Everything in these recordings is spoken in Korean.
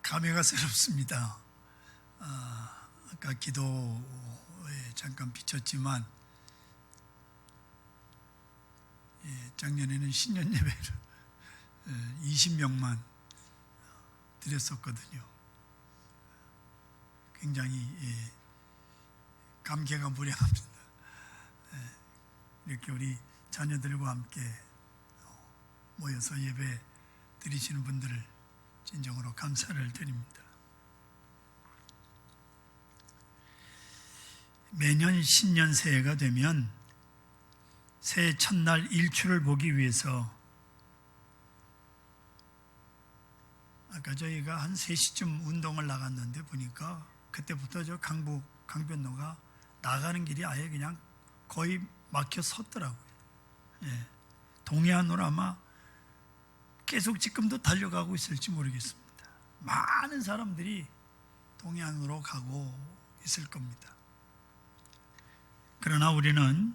감회가 새롭습니다. 아까 기도에 잠깐 비쳤지만 작년에는 신년 예배를 20명만 드렸었거든요. 굉장히 감개가 무량합니다. 이렇게 우리 자녀들과 함께 모여서 예배 드리시는 분들을 진정으로 감사를 드립니다. 매년 신년 새해가 되면 새해 첫날 일출을 보기 위해서 아까 저희가 한 3시쯤 운동을 나갔는데 보니까 그때부터 저 강변로가 나가는 길이 아예 그냥 거의 막혀 섰더라고요. 동해안으로 아마 계속 지금도 달려가고 있을지 모르겠습니다. 많은 사람들이 동해안으로 가고 있을 겁니다. 그러나 우리는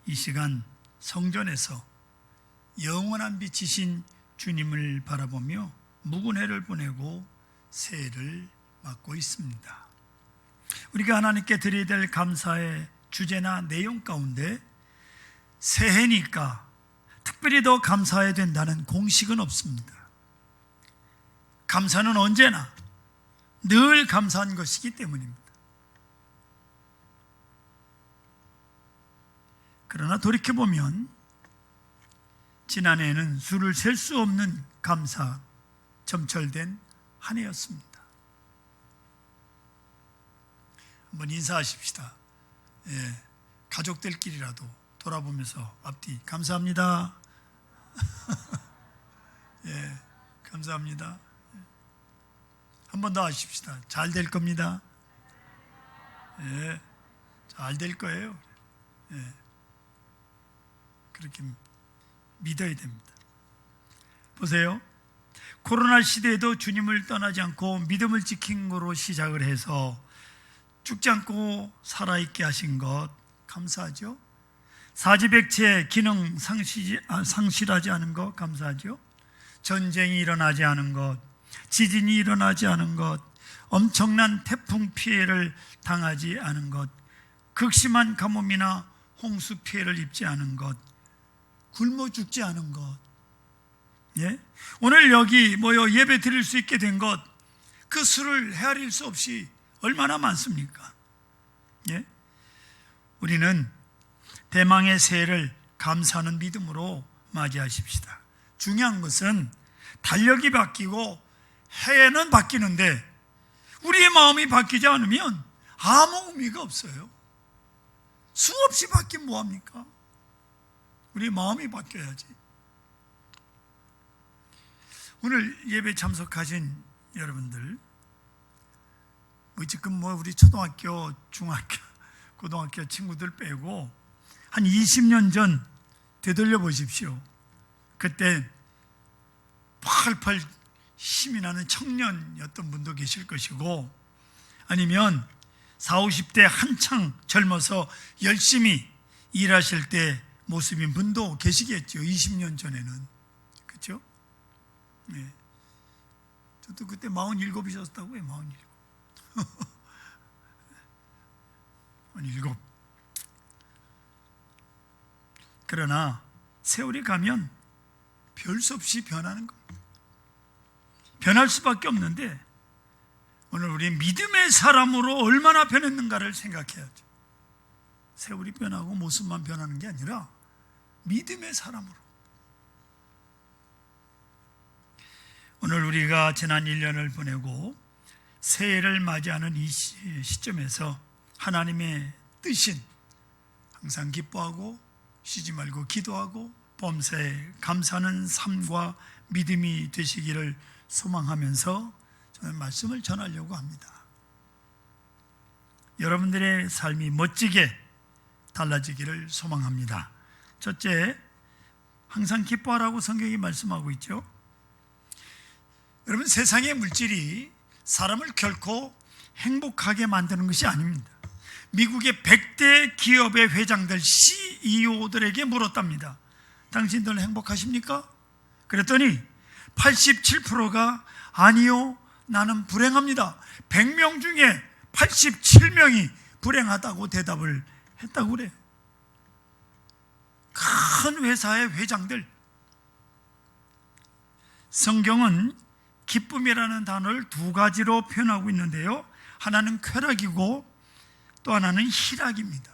이 시간 성전에서 영원한 빛이신 주님을 바라보며 묵은 해를 보내고 새해를 맞고 있습니다. 우리가 하나님께 드려야 될 감사의 주제나 내용 가운데 새해니까 특별히 더 감사해야 된다는 공식은 없습니다. 감사는 언제나 늘 감사한 것이기 때문입니다. 그러나 돌이켜보면 지난해에는 수를 셀 수 없는 감사 점철된 한 해였습니다. 한번 인사하십시다. 가족들끼리라도 돌아보면서 앞뒤 감사합니다. 감사합니다. 한 번 더 하십시다. 잘 될 겁니다. 잘 될 거예요. 그렇게 믿어야 됩니다. 보세요. 코로나 시대에도 주님을 떠나지 않고 믿음을 지킨 거로 시작을 해서 죽지 않고 살아있게 하신 것 감사하죠. 사지백체 기능 상실하지 않은 것 감사하죠. 전쟁이 일어나지 않은 것, 지진이 일어나지 않은 것, 엄청난 태풍 피해를 당하지 않은 것, 극심한 가뭄이나 홍수 피해를 입지 않은 것, 굶어 죽지 않은 것, 오늘 여기 모여 예배 드릴 수 있게 된 것, 그 수를 헤아릴 수 없이 얼마나 많습니까? 우리는 대망의 새해를 감사하는 믿음으로 맞이하십시다. 중요한 것은 달력이 바뀌고 해는 바뀌는데 우리의 마음이 바뀌지 않으면 아무 의미가 없어요. 수없이 바뀌면 뭐합니까? 우리 마음이 바뀌어야지. 오늘 예배 참석하신 여러분들, 지금 우리 초등학교, 중학교, 고등학교 친구들 빼고 한 20년 전 되돌려 보십시오. 그때 팔팔 힘이 나는 청년이었던 분도 계실 것이고, 아니면 40, 50대 한창 젊어서 열심히 일하실 때 모습인 분도 계시겠죠. 20년 전에는. 그렇죠? 저도 그때 47이셨다고요. 47. 그러나 세월이 가면 별 수 없이 변하는 겁니다. 변할 수밖에 없는데 오늘 우리 믿음의 사람으로 얼마나 변했는가를 생각해야죠. 세월이 변하고 모습만 변하는 게 아니라 믿음의 사람으로. 오늘 우리가 지난 1년을 보내고 새해를 맞이하는 이 시점에서 하나님의 뜻인 항상 기뻐하고 쉬지 말고 기도하고 범사에 감사하는 삶과 믿음이 되시기를 소망하면서 저는 말씀을 전하려고 합니다. 여러분들의 삶이 멋지게 달라지기를 소망합니다. 첫째, 항상 기뻐하라고 성경이 말씀하고 있죠. 여러분, 세상의 물질이 사람을 결코 행복하게 만드는 것이 아닙니다. 미국의 100대 기업의 회장들, CEO들에게 물었답니다. 당신들 행복하십니까? 그랬더니 87%가 아니요, 나는 불행합니다. 100명 중에 87명이 불행하다고 대답을 했다고 그래요. 큰 회사의 회장들. 성경은 기쁨이라는 단어를 두 가지로 표현하고 있는데요, 하나는 쾌락이고 또 하나는 희락입니다.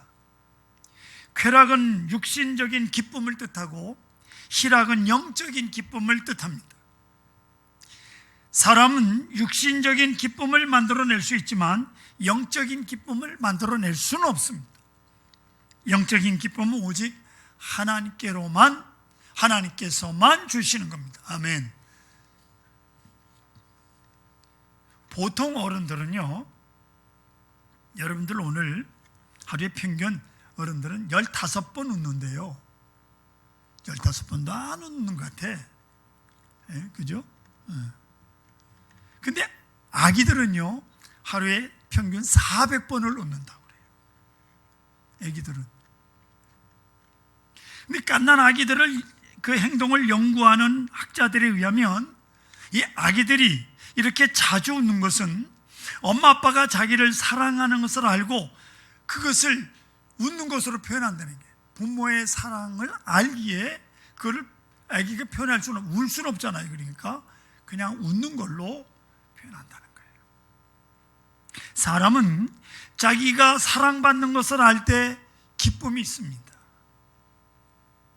쾌락은 육신적인 기쁨을 뜻하고 희락은 영적인 기쁨을 뜻합니다. 사람은 육신적인 기쁨을 만들어낼 수 있지만 영적인 기쁨을 만들어낼 수는 없습니다. 영적인 기쁨은 오직 하나님께서만 주시는 겁니다. 아멘. 보통 어른들은요, 여러분들 오늘 하루에 평균 어른들은 15번 웃는데요, 15번도 안 웃는 것 같아. 그죠? 근데 아기들은요, 하루에 평균 400번을 웃는다고 그래요. 아기들은. 근데 갓난 아기들을, 그 행동을 연구하는 학자들에 의하면 이 아기들이 이렇게 자주 웃는 것은 엄마 아빠가 자기를 사랑하는 것을 알고 그것을 웃는 것으로 표현한다는 게, 부모의 사랑을 알기에 그걸 아기가 표현할 수는, 울 수는 없잖아요. 그러니까 그냥 웃는 걸로 표현한다는 거예요. 사람은 자기가 사랑받는 것을 알 때 기쁨이 있습니다.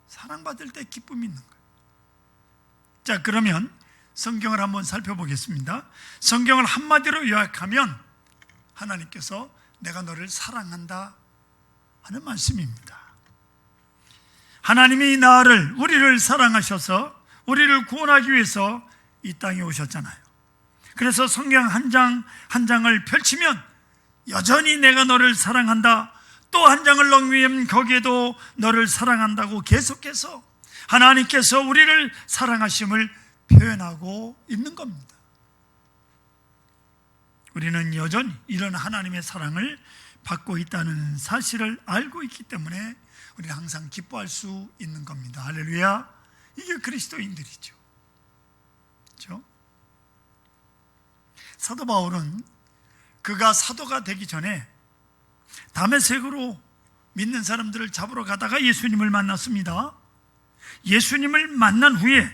사랑받을 때 기쁨이 있는 거예요. 자, 그러면 성경을 한번 살펴보겠습니다. 성경을 한마디로 요약하면 하나님께서 내가 너를 사랑한다 하는 말씀입니다. 하나님이 우리를 사랑하셔서 우리를 구원하기 위해서 이 땅에 오셨잖아요. 그래서 성경 한 장을 펼치면 여전히 내가 너를 사랑한다, 또 한 장을 넘기면 거기에도 너를 사랑한다고 계속해서 하나님께서 우리를 사랑하심을 표현하고 있는 겁니다. 우리는 여전히 이런 하나님의 사랑을 받고 있다는 사실을 알고 있기 때문에 우리는 항상 기뻐할 수 있는 겁니다. 할렐루야. 이게 그리스도인들이죠. 그렇죠? 사도 바울은 그가 사도가 되기 전에 다메섹으로 믿는 사람들을 잡으러 가다가 예수님을 만났습니다. 예수님을 만난 후에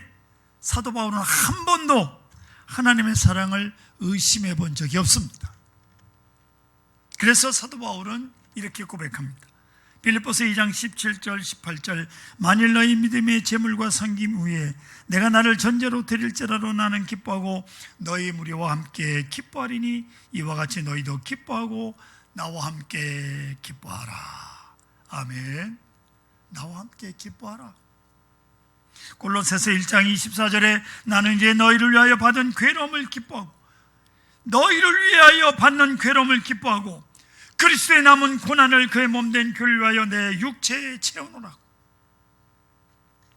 사도 바울은 한 번도 하나님의 사랑을 의심해 본 적이 없습니다. 그래서 사도 바울은 이렇게 고백합니다. 빌립보서 2장 17절 18절 만일 너희 믿음의 재물과 섬김 위에 내가 나를 전제로 드릴지라도 나는 기뻐하고 너희 무리와 함께 기뻐하리니 이와 같이 너희도 기뻐하고 나와 함께 기뻐하라. 아멘. 나와 함께 기뻐하라. 골로새서 1장 24절에 나는 이제 너희를 위하여 받은 괴로움을 기뻐하고 너희를 위하여 받는 괴로움을 기뻐하고 그리스도의 남은 고난을 그의 몸된 교회를 위하여 내 육체에 채워놓으라고.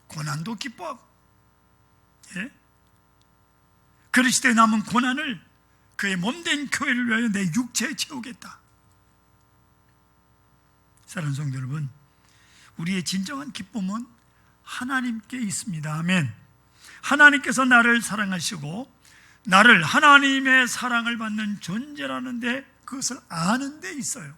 고난도 기뻐하고, 예? 그리스도의 남은 고난을 그의 몸된 교회를 위하여 내 육체에 채우겠다. 사랑하는 성도 여러분, 우리의 진정한 기쁨은 하나님께 있습니다. 아멘. 하나님께서 나를 사랑하시고 나를 하나님의 사랑을 받는 존재라는데, 그것을 아는 데 있어요.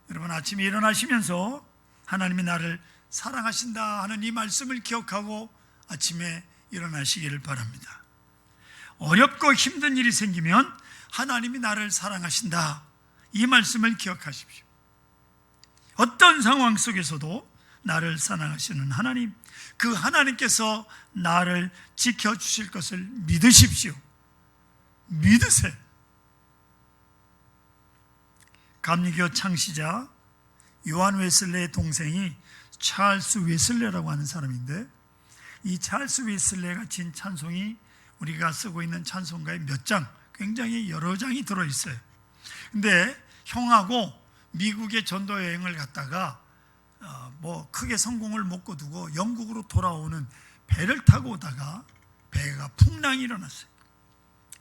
여러분, 아침에 일어나시면서 하나님이 나를 사랑하신다 하는 이 말씀을 기억하고 아침에 일어나시기를 바랍니다. 어렵고 힘든 일이 생기면 하나님이 나를 사랑하신다, 이 말씀을 기억하십시오. 어떤 상황 속에서도 나를 사랑하시는 하나님, 그 하나님께서 나를 지켜주실 것을 믿으십시오. 믿으세요. 감리교 창시자 요한 웨슬레의 동생이 찰스 웨슬레라고 하는 사람인데, 이 찰스 웨슬레가 진 찬송이 우리가 쓰고 있는 찬송가에 몇 장, 굉장히 여러 장이 들어있어요. 근데 형하고 미국의 전도 여행을 갔다가 크게 성공을 못 거두고 영국으로 돌아오는 배를 타고 오다가 배가 풍랑이 일어났어요.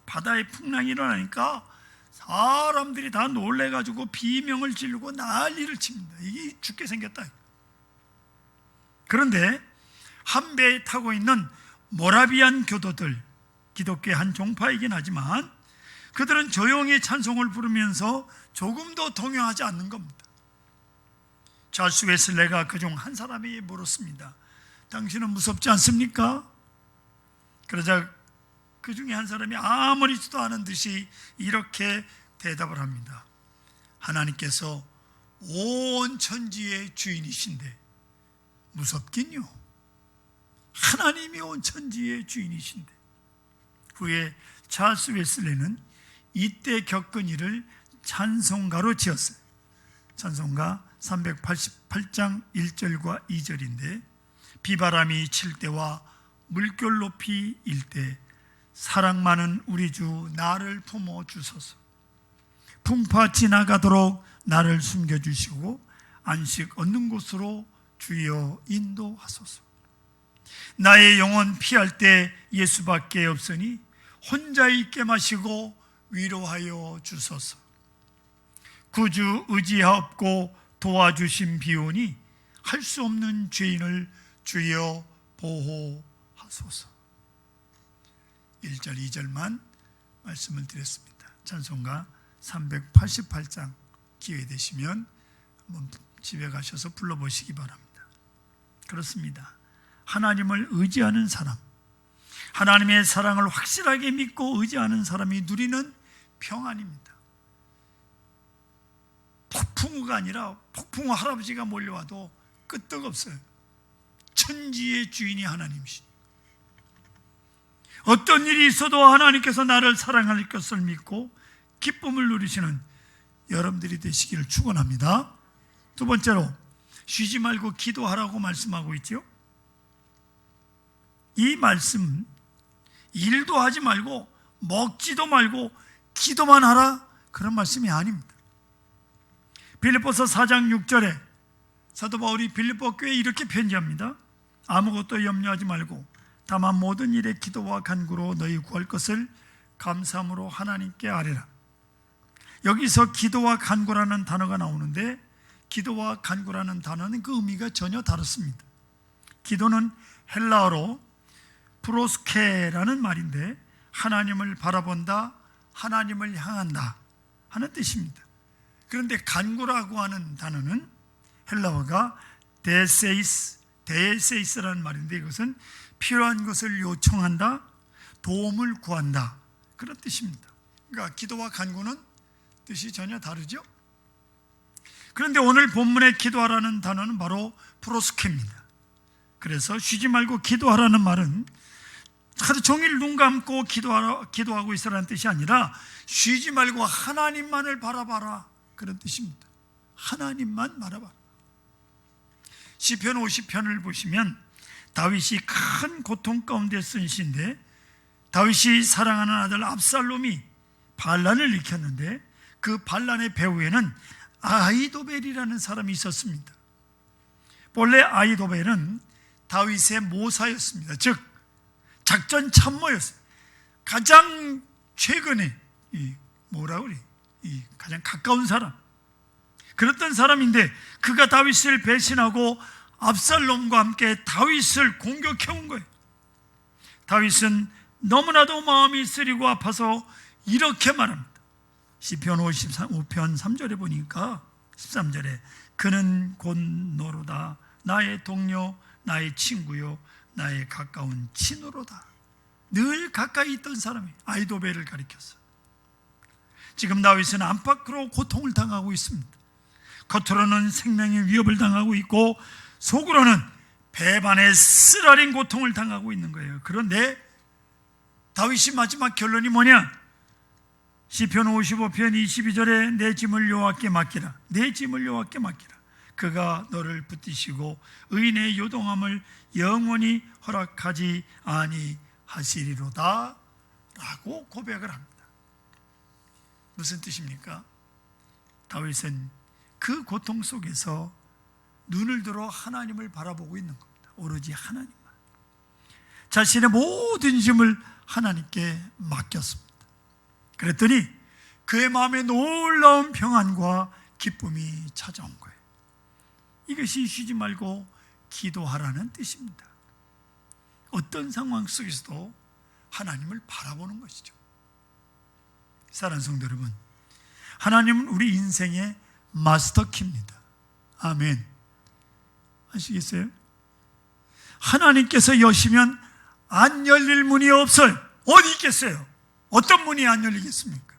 바다에 풍랑이 일어나니까 사람들이 다 놀래가지고 비명을 지르고 난리를 칩니다. 이게 죽게 생겼다. 그런데 한 배에 타고 있는 모라비안 교도들, 기독교의 한 종파이긴 하지만 그들은 조용히 찬송을 부르면서 조금도 동요하지 않는 겁니다. 찰스 웨슬레가 그중 한 사람이 물었습니다. 당신은 무섭지 않습니까? 그러자 그 중에 한 사람이 아무렇지도 않은 듯이 이렇게 대답을 합니다. 하나님께서 온 천지의 주인이신데 무섭긴요. 하나님이 온 천지의 주인이신데. 후에 찰스 웨슬레는 이때 겪은 일을 찬송가로 지었어요. 찬송가 388장 1절과 2절인데 비바람이 칠 때와 물결 높이 일 때 사랑 많은 우리 주 나를 품어 주소서. 풍파 지나가도록 나를 숨겨주시고 안식 얻는 곳으로 주여 인도하소서. 나의 영혼 피할 때 예수밖에 없으니 혼자 있게 마시고 위로하여 주소서. 구주 의지하옵고 도와주신 비오니 할 수 없는 죄인을 주여 보호하소서. 1절 2절만 말씀을 드렸습니다. 찬송가 388장 기회 되시면 한번 집에 가셔서 불러보시기 바랍니다. 그렇습니다. 하나님을 의지하는 사람, 하나님의 사랑을 확실하게 믿고 의지하는 사람이 누리는 평안입니다. 폭풍우가 아니라 폭풍우 할아버지가 몰려와도 끄떡없어요. 천지의 주인이 하나님이시니 어떤 일이 있어도 하나님께서 나를 사랑할 것을 믿고 기쁨을 누리시는 여러분들이 되시기를 축원합니다. 두 번째로 쉬지 말고 기도하라고 말씀하고 있죠. 이 말씀, 일도 하지 말고 먹지도 말고 기도만 하라, 그런 말씀이 아닙니다. 빌립보서 4장 6절에 사도 바울이 빌립보 교회에 이렇게 편지합니다. 아무것도 염려하지 말고 다만 모든 일에 기도와 간구로 너희 구할 것을 감사함으로 하나님께 아뢰라. 여기서 기도와 간구라는 단어가 나오는데 기도와 간구라는 단어는 그 의미가 전혀 다릅니다. 기도는 헬라어로 프로스케라는 말인데 하나님을 바라본다, 하나님을 향한다 하는 뜻입니다. 그런데 간구라고 하는 단어는 헬라어가 데세이스라는 말인데 이것은 필요한 것을 요청한다, 도움을 구한다 그런 뜻입니다. 그러니까 기도와 간구는 뜻이 전혀 다르죠. 그런데 오늘 본문에 기도하라는 단어는 바로 프로스케입니다. 그래서 쉬지 말고 기도하라는 말은 하루 종일 눈 감고 기도하고 있으라는 뜻이 아니라 쉬지 말고 하나님만을 바라봐라 그런 뜻입니다. 하나님만 바라봐라. 시편 50편을 보시면 다윗이 큰 고통 가운데 쓴 시인데 다윗이 사랑하는 아들 압살롬이 반란을 일으켰는데 그 반란의 배후에는 아히도벨이라는 사람이 있었습니다. 본래 아히도벨은 다윗의 모사였습니다. 즉 작전 참모였어요. 가장 최근에 가장 가까운 사람, 그랬던 사람인데 그가 다윗을 배신하고 압살롬과 함께 다윗을 공격해온 거예요. 다윗은 너무나도 마음이 쓰리고 아파서 이렇게 말합니다. 시편 55편 3절에 보니까 13절에 그는 곧 너로다 나의 동료 나의 친구요 나의 가까운 친으로다. 늘 가까이 있던 사람이 아히도벨을 가리켰어. 지금 다윗은 안팎으로 고통을 당하고 있습니다. 겉으로는 생명의 위협을 당하고 있고 속으로는 배반의 쓰라린 고통을 당하고 있는 거예요. 그런데 다윗이 마지막 결론이 뭐냐? 시편 55편 22절에 내 짐을 여호와께 맡기라. 내 짐을 여호와께 맡기라. 그가 너를 붙드시고 의인의 요동함을 영원히 허락하지 아니하시리로다 라고 고백을 합니다. 무슨 뜻입니까? 다윗은 그 고통 속에서 눈을 들어 하나님을 바라보고 있는 겁니다. 오로지 하나님만. 자신의 모든 짐을 하나님께 맡겼습니다. 그랬더니 그의 마음에 놀라운 평안과 기쁨이 찾아온 거예요. 이것이 쉬지 말고 기도하라는 뜻입니다. 어떤 상황 속에서도 하나님을 바라보는 것이죠. 사랑하는 성도 여러분, 하나님은 우리 인생의 마스터키입니다. 아멘. 아시겠어요? 하나님께서 여시면 안 열릴 문이 없어요. 어디 있겠어요? 어떤 문이 안 열리겠습니까?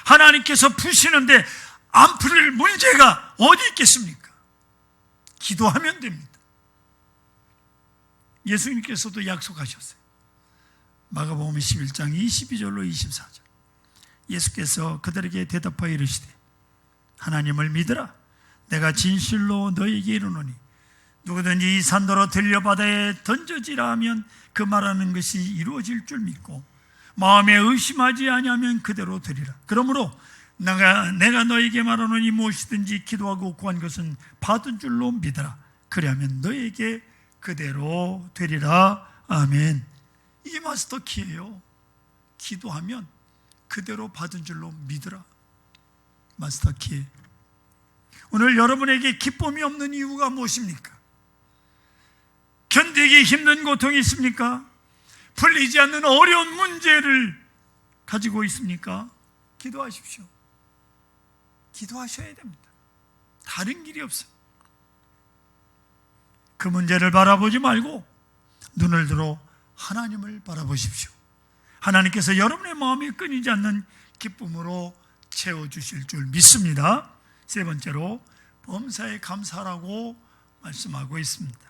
하나님께서 푸시는데 안 풀릴 문제가 어디 있겠습니까? 기도하면 됩니다. 예수님께서도 약속하셨어요. 마가복음 11장 22절로 24절. 예수께서 그들에게 대답하여 이르시되 하나님을 믿으라. 내가 진실로 너희에게 이르노니 누구든지 이 산더러 들려 바다에 던져지라 하면 그 말하는 것이 이루어질 줄 믿고 마음에 의심하지 아니하면 그대로 되리라. 그러므로 내가 너에게 말하노니 무엇이든지 기도하고 구한 것은 받은 줄로 믿어라. 그리하면 너에게 그대로 되리라. 아멘. 이게 마스터키예요. 기도하면 그대로 받은 줄로 믿으라. 마스터키. 오늘 여러분에게 기쁨이 없는 이유가 무엇입니까? 견디기 힘든 고통이 있습니까? 풀리지 않는 어려운 문제를 가지고 있습니까? 기도하십시오. 기도하셔야 됩니다. 다른 길이 없어요. 그 문제를 바라보지 말고 눈을 들어 하나님을 바라보십시오. 하나님께서 여러분의 마음에 끊이지 않는 기쁨으로 채워주실 줄 믿습니다. 세 번째로 범사에 감사하라고 말씀하고 있습니다.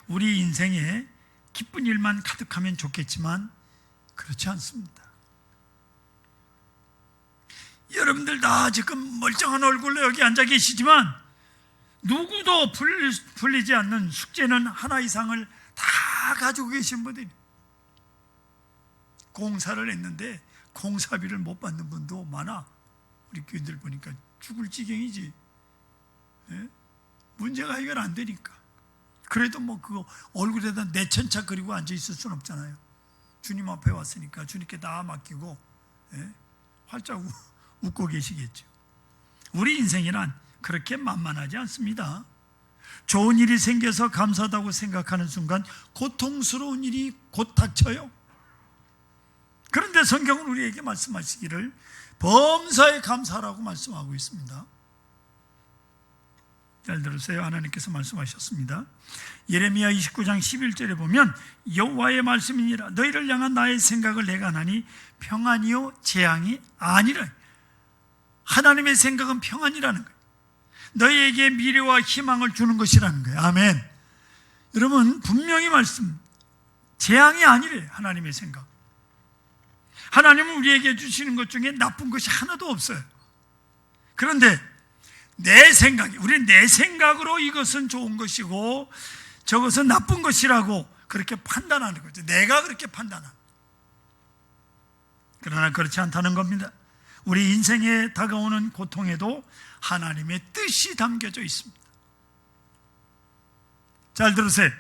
우리 인생에 기쁜 일만 가득하면 좋겠지만 그렇지 않습니다. 여러분들 다 지금 멀쩡한 얼굴로 여기 앉아 계시지만 누구도 풀리지 않는 숙제는 하나 이상을 다 가지고 계신 분들이, 공사를 했는데 공사비를 못 받는 분도 많아. 우리 교인들 보니까 죽을 지경이지. 네? 문제가 해결 안 되니까. 그래도 뭐 그거 얼굴에다 내천차 그리고 앉아 있을 수는 없잖아요. 주님 앞에 왔으니까 주님께 다 맡기고 활짝 웃고 계시겠죠. 우리 인생이란 그렇게 만만하지 않습니다. 좋은 일이 생겨서 감사하다고 생각하는 순간 고통스러운 일이 곧 닥쳐요. 그런데 성경은 우리에게 말씀하시기를 범사에 감사하라고 말씀하고 있습니다. 잘 들으세요. 하나님께서 말씀하셨습니다. 예레미야 29장 11절에 보면 여호와의 말씀이니라 너희를 향한 나의 생각을 내가 하나니 평안이요 재앙이 아니라. 하나님의 생각은 평안이라는 거예요. 너희에게 미래와 희망을 주는 것이라는 거예요. 아멘. 여러분 분명히 말씀, 재앙이 아니래요. 하나님의 생각. 하나님은 우리에게 주시는 것 중에 나쁜 것이 하나도 없어요. 그런데 내 생각이, 우리는 내 생각으로 이것은 좋은 것이고 저것은 나쁜 것이라고 그렇게 판단하는 거죠. 내가 그렇게 판단하는. 그러나 그렇지 않다는 겁니다. 우리 인생에 다가오는 고통에도 하나님의 뜻이 담겨져 있습니다. 잘 들으세요.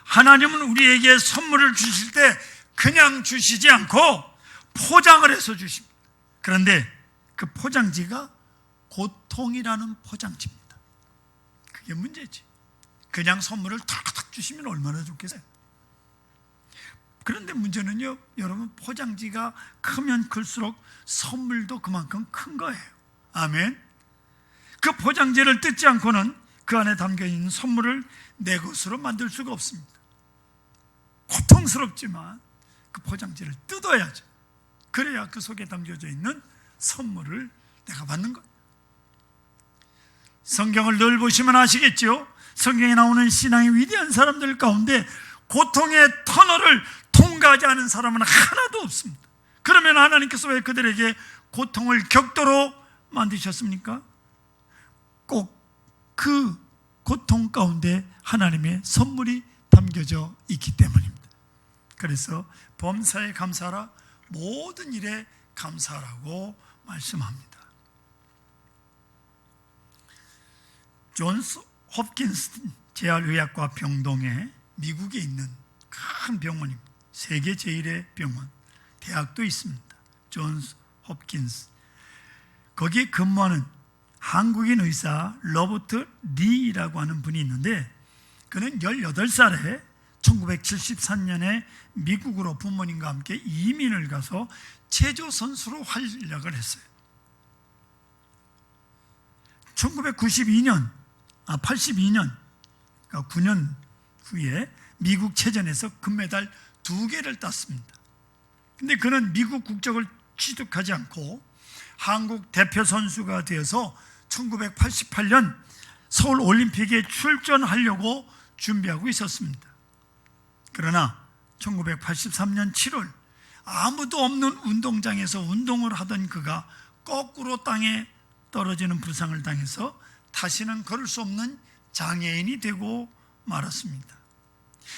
하나님은 우리에게 선물을 주실 때 그냥 주시지 않고 포장을 해서 주십니다. 그런데 그 포장지가 고통이라는 포장지입니다. 그게 문제지. 그냥 선물을 탁탁 주시면 얼마나 좋겠어요. 그런데 문제는요, 여러분 포장지가 크면 클수록 선물도 그만큼 큰 거예요. 아멘. 그 포장지를 뜯지 않고는 그 안에 담겨있는 선물을 내 것으로 만들 수가 없습니다. 고통스럽지만 그 포장지를 뜯어야죠. 그래야 그 속에 담겨져 있는 선물을 내가 받는 거예요. 성경을 늘 보시면 아시겠죠? 성경에 나오는 신앙의 위대한 사람들 가운데 고통의 터널을 통과하지 않은 사람은 하나도 없습니다. 그러면 하나님께서 왜 그들에게 고통을 격도로 만드셨습니까? 꼭 그 고통 가운데 하나님의 선물이 담겨져 있기 때문입니다. 그래서 범사에 감사하라, 모든 일에 감사하라고 말씀합니다. 존스 홉킨스 재활의학과 병동에 미국에 있는 큰 병원입니다. 세계 제1의 병원, 대학도 있습니다. 존스 홉킨스. 거기에 근무하는 한국인 의사 로버트 리라고 하는 분이 있는데 그는 18살에 1973년에 미국으로 부모님과 함께 이민을 가서 체조 선수로 활약을 했어요. 82년, 그러니까 9년 후에 미국 체전에서 금메달 2개를 땄습니다. 근데 그는 미국 국적을 취득하지 않고 한국 대표 선수가 되어서 1988년 서울 올림픽에 출전하려고 준비하고 있었습니다. 그러나 1983년 7월 아무도 없는 운동장에서 운동을 하던 그가 거꾸로 땅에 떨어지는 부상을 당해서 다시는 걸을 수 없는 장애인이 되고 말았습니다.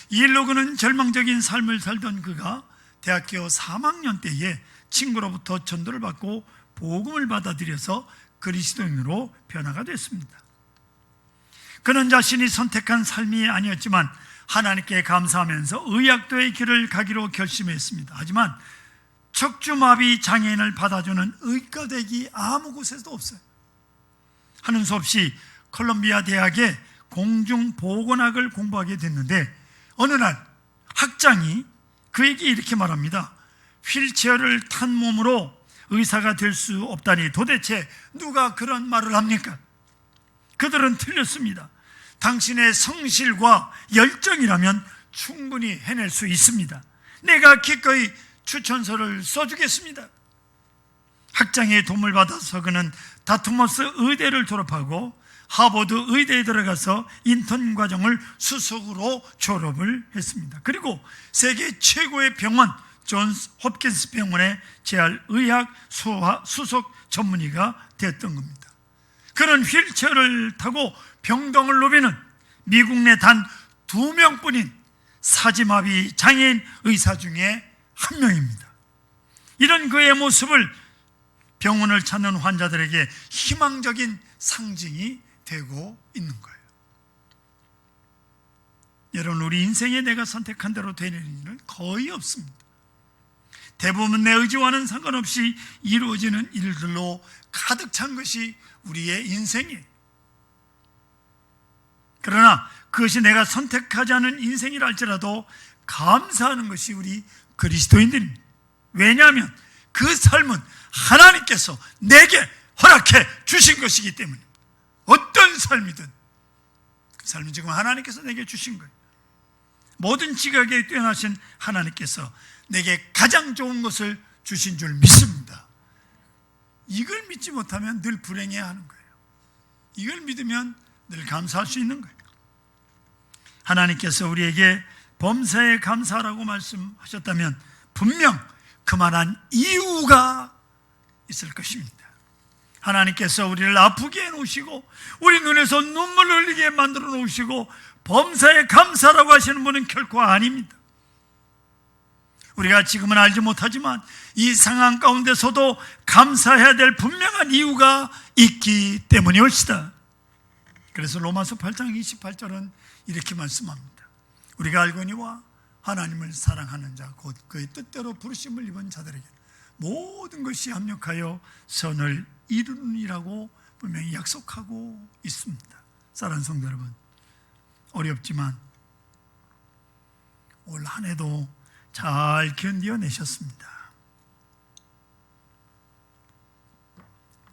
이 일로 그는 절망적인 삶을 살던 그가 대학교 3학년 때에 친구로부터 전도를 받고 복음을 받아들여서 그리스도인으로 변화가 됐습니다. 그는 자신이 선택한 삶이 아니었지만 하나님께 감사하면서 의학도의 길을 가기로 결심했습니다. 하지만 척추마비 장애인을 받아주는 의과대학이 아무 곳에도 없어요. 하는 수 없이 콜롬비아 대학의 공중보건학을 공부하게 됐는데 어느 날 학장이 그에게 이렇게 말합니다. 휠체어를 탄 몸으로 의사가 될 수 없다니 도대체 누가 그런 말을 합니까? 그들은 틀렸습니다. 당신의 성실과 열정이라면 충분히 해낼 수 있습니다. 내가 기꺼이 추천서를 써주겠습니다. 학장의 도움을 받아서 그는 다트머스 의대를 졸업하고 하버드 의대에 들어가서 인턴 과정을 수석으로 졸업을 했습니다. 그리고 세계 최고의 병원 존스 홉킨스 병원의 재활의학 수석 전문의가 되었던 겁니다. 그는 휠체어를 타고 병동을 누비는 미국 내 단 2명뿐인 사지마비 장애인 의사 중에 한 명입니다. 이런 그의 모습을 병원을 찾는 환자들에게 희망적인 상징이 되고 있는 거예요. 여러분, 우리 인생에 내가 선택한 대로 되는 일은 거의 없습니다. 대부분 내 의지와는 상관없이 이루어지는 일들로 가득 찬 것이 우리의 인생이에요. 그러나 그것이 내가 선택하지 않은 인생이라 할지라도 감사하는 것이 우리 그리스도인들입니다. 왜냐하면 그 삶은 하나님께서 내게 허락해 주신 것이기 때문에 어떤 삶이든 그 삶은 지금 하나님께서 내게 주신 거예요. 모든 지각에 뛰어나신 하나님께서 내게 가장 좋은 것을 주신 줄 믿습니다. 이걸 믿지 못하면 늘 불행해하는 거예요. 이걸 믿으면 늘 감사할 수 있는 거예요. 하나님께서 우리에게 범사에 감사하라고 말씀하셨다면 분명 그만한 이유가 있을 것입니다. 하나님께서 우리를 아프게 해놓으시고 우리 눈에서 눈물을 흘리게 만들어 놓으시고 범사에 감사라고 하시는 분은 결코 아닙니다. 우리가 지금은 알지 못하지만 이 상황 가운데서도 감사해야 될 분명한 이유가 있기 때문이올시다. 그래서 로마서 8장 28절은 이렇게 말씀합니다. 우리가 알거니와 하나님을 사랑하는 자 곧 그의 뜻대로 부르심을 입은 자들에게 모든 것이 합력하여 선을 이루느니라고 분명히 약속하고 있습니다. 사랑하는 성도 여러분, 어렵지만 올 한 해도 잘 견뎌내셨습니다.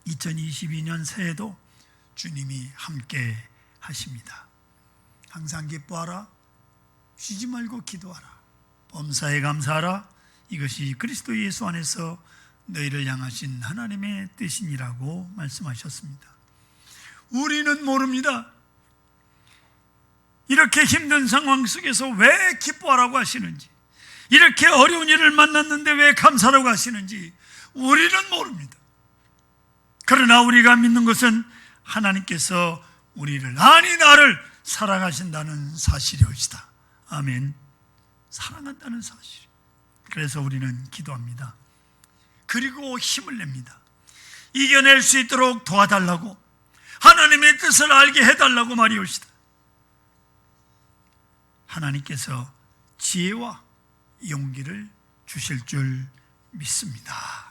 2022년 새해도 주님이 함께 하십니다. 항상 기뻐하라, 쉬지 말고 기도하라, 범사에 감사하라. 이것이 그리스도 예수 안에서 너희를 향하신 하나님의 뜻이니라고 말씀하셨습니다. 우리는 모릅니다. 이렇게 힘든 상황 속에서 왜 기뻐하라고 하시는지, 이렇게 어려운 일을 만났는데 왜 감사라고 하시는지 우리는 모릅니다. 그러나 우리가 믿는 것은 하나님께서 우리를, 아니 나를 사랑하신다는 사실이옵시다. 아멘. 사랑한다는 사실. 그래서 우리는 기도합니다. 그리고 힘을 냅니다. 이겨낼 수 있도록 도와달라고, 하나님의 뜻을 알게 해달라고 말이옵시다. 하나님께서 지혜와 용기를 주실 줄 믿습니다.